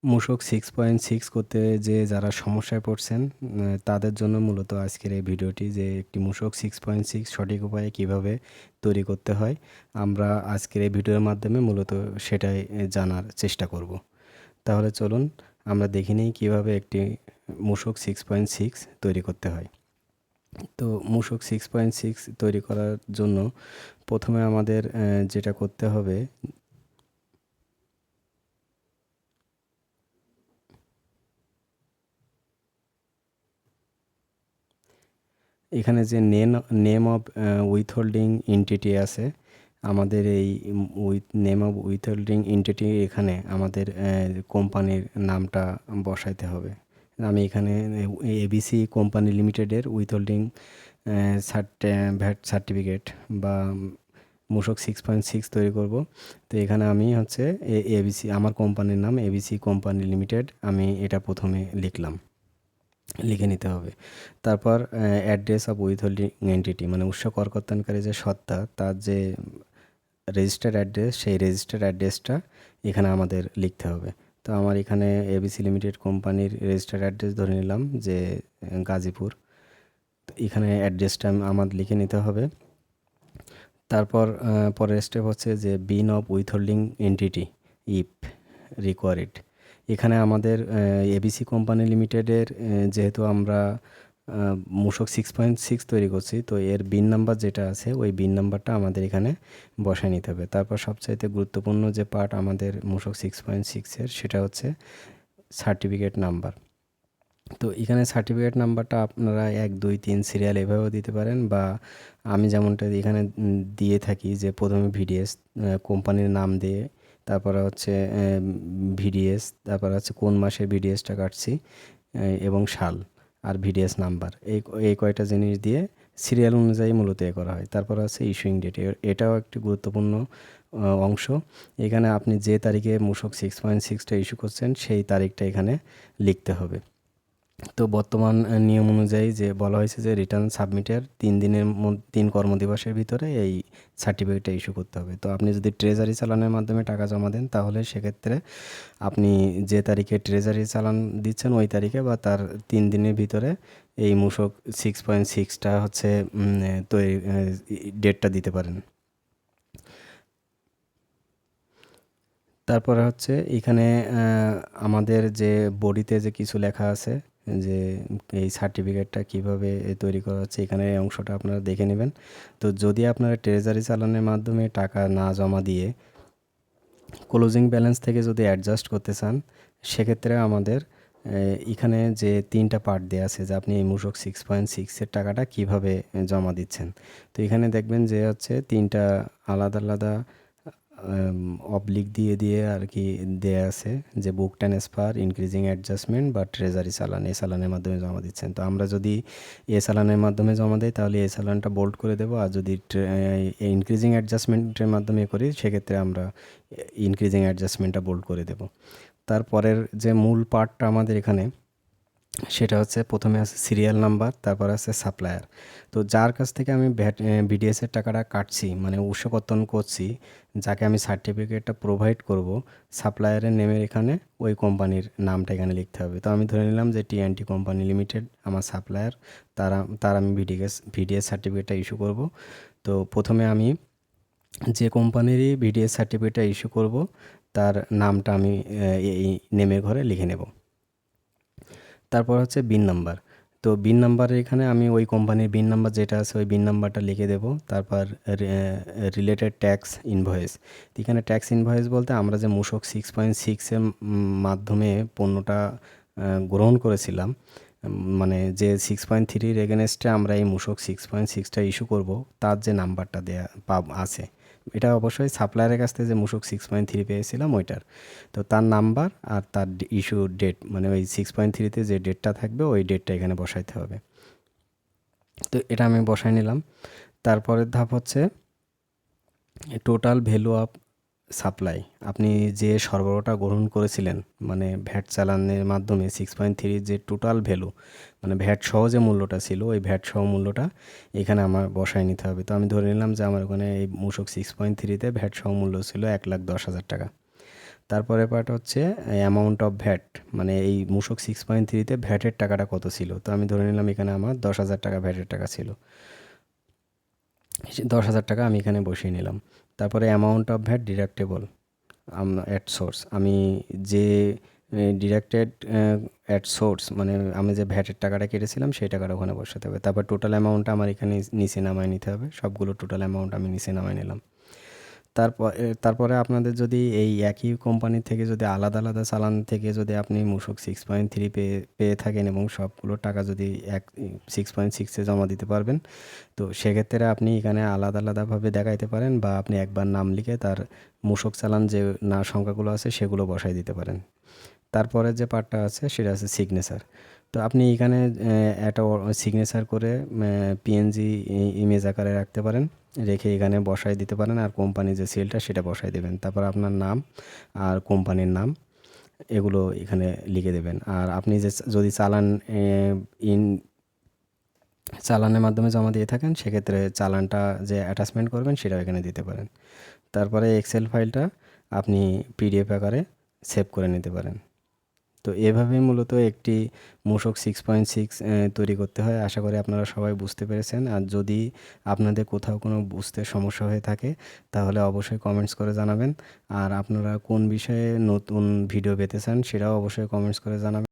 মূসক 6.6 করতে যে যারা সমস্যায় পড়ছেন তাদের জন্য মূলত আজকের এই ভিডিওটি, যে একটি মূসক 6.6 সঠিক উপায়ে কিভাবে তৈরি করতে হয়। আমরা আজকের এই ভিডিওর মাধ্যমে মূলত সেটাই জানার চেষ্টা করব। তাহলে চলুন আমরা দেখে নিই কীভাবে একটি মূসক 6.6 তৈরি করতে হয়। তো মূসক 6.6 তৈরি করার জন্য প্রথমে আমাদের যেটা করতে হবে, এখানে যে নেম অফ উইথহোল্ডিং এন্টিটি আছে, আমাদের এই নেম অফ উইথহোল্ডিং এন্টিটি এখানে আমাদের কোম্পানির নামটা বসাইতে হবে। আমি এখানে এবিসি কোম্পানি লিমিটেডের উইথহোল্ডিং ভ্যাট সার্টিফিকেট বা মূসক 6.6 তৈরি করব। তো এখানে আমি হচ্ছে এবিসি, আমার কোম্পানির নাম এবিসি কোম্পানি লিমিটেড, আমি এটা প্রথমে লিখে নিতে হবে। তারপর অ্যাড্রেস অফ উইথহোল্ডিং এন্টিটি, মানে উৎস করকর্তনকারী যে সত্তা, তার যে রেজিস্টার্ড অ্যাড্রেস, সেই রেজিস্টার্ড অ্যাড্রেসটা এখানে আমাদের লিখতে হবে। তো আমার এখানে এবিসি লিমিটেড কোম্পানির রেজিস্টার্ড অ্যাড্রেস ধরে নিলাম যে গাজীপুর। তো এখানে অ্যাড্রেসটা আমার লিখে নিতে হবে। তারপর পরের স্টেপ হচ্ছে যে বিন অফ উইথহোল্ডিং এন্টিটি ইফ রিকোয়ারিড। এখানে আমাদের এবিসি কোম্পানি লিমিটেডের যেহেতু আমরা মূসক 6.6 তৈরি করছি, তো এর বিন নাম্বার যেটা আছে ওই বিন নাম্বারটা আমাদের এখানে বসায় নিতে হবে। তারপর সবচাইতে গুরুত্বপূর্ণ যে পার্ট আমাদের মূসক 6.6-এর, সেটা হচ্ছে সার্টিফিকেট নাম্বার। তো এখানে সার্টিফিকেট নাম্বারটা আপনারা 1 2 3 সিরিয়াল এভাবেও দিতে পারেন, বা আমি যেমনটা এখানে দিয়ে থাকি যে প্রথমে ভিডিএস কোম্পানির নাম দিয়ে, তারপরে হচ্ছে ভিডিএস, তারপরে হচ্ছে কোন মাসে ভিডিএসটা কাটছি এবং সাল, আর ভিডিএস নাম্বার, এই কয়টা জিনিস দিয়ে সিরিয়াল অনুযায়ী মূলত এ করা হয়। তারপর আছে ইস্যুইং ডেট, এটাও একটি গুরুত্বপূর্ণ অংশ। এখানে আপনি যে তারিখে মূসক 6.6টা ইস্যু করছেন সেই তারিখটা এখানে লিখতে হবে। তো বর্তমান নিয়ম অনুযায়ী যে বলা হয়েছে যে রিটার্ন সাবমিটের 3 কর্মদিবসের ভিতরে এই সার্টিফিকেটটা ইস্যু করতে হবে। তো আপনি যদি ট্রেজারি চালানের মাধ্যমে টাকা জমা দেন, তাহলে সেক্ষেত্রে আপনি যে তারিখে ট্রেজারি চালান দিচ্ছেন ওই তারিখে বা তার 3 দিনের ভিতরে এই মূসক 6.6টা হচ্ছে তৈরি ডেটটা দিতে পারেন। তারপরে হচ্ছে এখানে আমাদের যে বডিতে যে কিছু লেখা আছে যে এই সার্টিফিকেটটা কীভাবে তৈরি করা হচ্ছে, এখানে এই অংশটা আপনারা দেখে নেবেন। তো যদি আপনারা ট্রেজারি চালানের মাধ্যমে টাকা না জমা দিয়ে ক্লোজিং ব্যালেন্স থেকে যদি অ্যাডজাস্ট করতে চান, সেক্ষেত্রে আমাদের এখানে যে 3টা পার্ট দেওয়া আছে যে আপনি এই মূসক 6.6-এর টাকাটা কীভাবে জমা দিচ্ছেন। তো এখানে দেখবেন যে হচ্ছে 3টা আলাদা আলাদা অবলিক দিয়ে আর কি দেয়া আছে যে বুক ট্রান্সফার, ইনক্রিজিং অ্যাডজাস্টমেন্ট বা ট্রেজারি চালান, এই চালানের মাধ্যমে জমা দিচ্ছেন। তো আমরা যদি এ চালানের মাধ্যমে জমা দেই তাহলে এই চালানটা বোল্ড করে দেবো, আর যদি ইনক্রিজিং অ্যাডজাস্টমেন্টের মাধ্যমে করি সেক্ষেত্রে আমরা ইনক্রিজিং অ্যাডজাস্টমেন্টটা বোল্ড করে দেবো। তারপরের যে মূল পার্টটা আমাদের এখানে, সেটা হচ্ছে প্রথমে আছে সিরিয়াল নাম্বার, তারপর আছে সাপ্লায়ার। তো যার কাছ থেকে আমি বিডিএসের টাকাটা কাটছি, মানে উৎসকর্তন করছি, যাকে আমি সার্টিফিকেটটা প্রোভাইড করব, সাপ্লায়ারের নেমের এখানে ওই কোম্পানির নামটা এখানে লিখতে হবে। তো আমি ধরে নিলাম যে টিএনটি কোম্পানি লিমিটেড আমার সাপ্লায়ার, তার আমি ভিডিএস সার্টিফিকেটটা ইস্যু করব। তো প্রথমে আমি যে কোম্পানিরই ভিডিএস সার্টিফিকেটটা ইস্যু করব তার নামটা আমি এই নেমের ঘরে লিখে নেব। তারপর হচ্ছে বিন নাম্বার। তো বিন নাম্বারের এখানে আমি ওই কোম্পানির বিন নাম্বার যেটা আছে ওই বিন নাম্বারটা লিখে দেবো। তারপর রিলেটেড ট্যাক্স ইনভয়েস। এখানে ট্যাক্স ইনভয়েস বলতে আমরা যে মূসক 6.6-এর মাধ্যমে পণ্যটা গ্রহণ করেছিলাম, মানে যে 6.3-র এগেনস্টে আমরা এই মূসক 6.6টা ইস্যু করব, তার যে নাম্বারটা দেয়া আছে, এটা অবশ্যই সাপ্লায়ারের কাছ থেকে যে মূসক 6.3 পেয়েছিলাম ওইটার। তো তার নাম্বার আর তার ইস্যু ডেট, মানে ওই 6.3-তে যে ডেটটা থাকবে ওই ডেটটা এখানে বসাইতে হবে। তো এটা আমি বসাই নিলাম। তারপরের ধাপ হচ্ছে টোটাল ভ্যালু অফ সাপ্লাই। আপনি যে সরবরাহটা গ্রহণ করেছিলেন, মানে ভ্যাট চালানের মাধ্যমে 6.3-র যে টোটাল ভ্যালু, মানে ভ্যাট সহ যে মূল্যটা ছিল ওই ভ্যাট সহ মূল্যটা এখানে আমার বসায় নিতে হবে। তো আমি ধরে নিলাম যে আমার ওখানে এই মূসক 6.3-তে ভ্যাট সহ মূল্য ছিল 1,10,000 টাকা। তারপরের পার্ট হচ্ছে অ্যামাউন্ট অফ ভ্যাট, মানে এই মূসক 6.3-তে ভ্যাটের টাকাটা কত ছিল। তো আমি ধরে নিলাম এখানে আমার 10,000 টাকা ভ্যাটের টাকা ছিল। 10,000 টাকা আমি এখানে বসিয়ে নিলাম। তারপরে amount of VAT deductible at source, আমি যে ডিডাক্টেড অ্যাট সোর্স, মানে আমি যে ভ্যাটের টাকাটা কেটেছিলাম সেই টাকাটা ওখানে বসাতে হবে। তারপর টোটাল অ্যামাউন্টটা আমার এখানে নিচে নামায় নিতে হবে, সবগুলো টোটাল অ্যামাউন্ট আমি নিচে নামায় নিলাম। তারপরে আপনাদের যদি এই একই কোম্পানি থেকে যদি আলাদা আলাদা চালান থেকে যদি আপনি মূসক 6.3 পেয়ে পেয়ে থাকেন এবং সবগুলো টাকা যদি 6.6-এ জমা দিতে পারবেন, তো সেক্ষেত্রে আপনি এখানে আলাদা আলাদাভাবে দেখাইতে পারেন, বা আপনি একবার নাম লিখে তার মূসক চালান যে না সংখ্যাগুলো আছে সেগুলো বসাই দিতে পারেন। তারপরে যে পার্টটা আছে সেটা আছে সিগনেচার। তো আপনি এখানে একটা সিগনেচার করে পিএনজি ইমেজ আকারে রাখতে পারেন, রেখে এখানে বসাই দিতে পারেন, আর কোম্পানির যে সিলটা সেটা বসাই দেবেন। তারপর আপনার নাম আর কোম্পানির নাম এগুলো এখানে লিখে দেবেন। আর আপনি যে যদি চালান ইন চালানের মাধ্যমে জমা দিয়ে থাকেন, সেক্ষেত্রে চালানটা যে অ্যাটাচমেন্ট করবেন সেটাও এখানে দিতে পারেন। তারপরে এক্সেল ফাইলটা আপনি পিডিএফ আকারে সেভ করে নিতে পারেন। তো এভাবেই মূলত একটি মূসক 6.6 তৈরি করতে হয়। আশা করি আপনারা সবাই বুঝতে পেরেছেন। আর যদি আপনাদের কোথাও কোনো বুঝতে সমস্যা হয়ে থাকে তাহলে অবশ্যই কমেন্টস করে জানাবেন। আর আপনারা কোন বিষয়ে নতুন ভিডিও পেতে চান সেটাও অবশ্যই কমেন্টস করে জানাবেন।